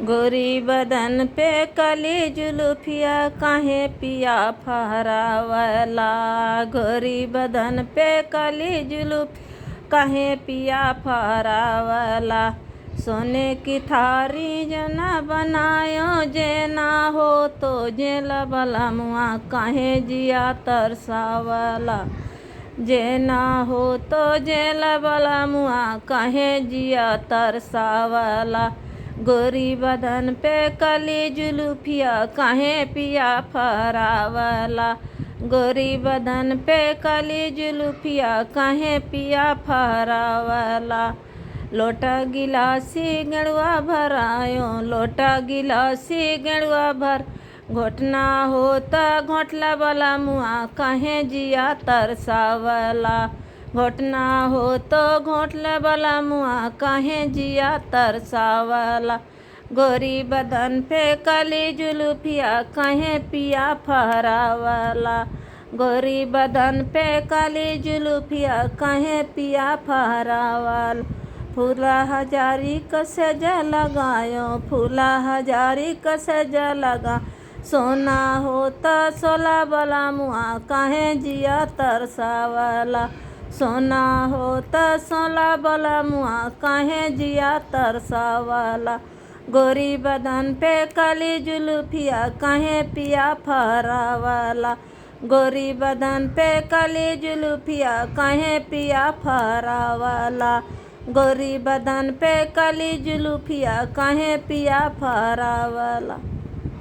गोरी बदन पे काली जुल्फिया काहे पिया फहरावला। गोरी बदन पे काली जुल्फ काहे पिया फहरावला। सोने की थारी जना बनायो जे ना हो तो जेल बलमुआ काहे जिया तरसावला। जे ना हो तो जेल बलमुआ काहे जिया तरसावला। गोरी बदन पे काली जुल्फिया काहे पिया फहरावला। गोरी बदन पे काली जुल्फिया काहे पिया फहरावला। लोटा गिलासी गड़ुआ भरायो लोटा गिलासी गड़ुआ भर। घोटना होता घोटला वाला मुआ काहे जिया तरसावला। घोटना हो तो घोटला वाला मुआ काहे जिया तरसावला। गोरी बदन पे काली जुल्फिया काहे पिया फहरावला। गोरी बदन पे काली जुल्फिया काहे पिया फहरावला। फूला हजारी कसे जा लगायो फूला हजारी कसे जा लगा। सोना होता सोला वाला मुआ काहे जिया तरसावला। सोना होता सोला वाला मुआ काहे जिया तरसावला। गोरी बदन पे काली जुल्फिया काहे पिया फहरावला। गोरी बदन पे काली जुल्फिया काहे पिया फहरावला। गोरी बदन पे काली जुल्फिया काहे पिया फहरावला।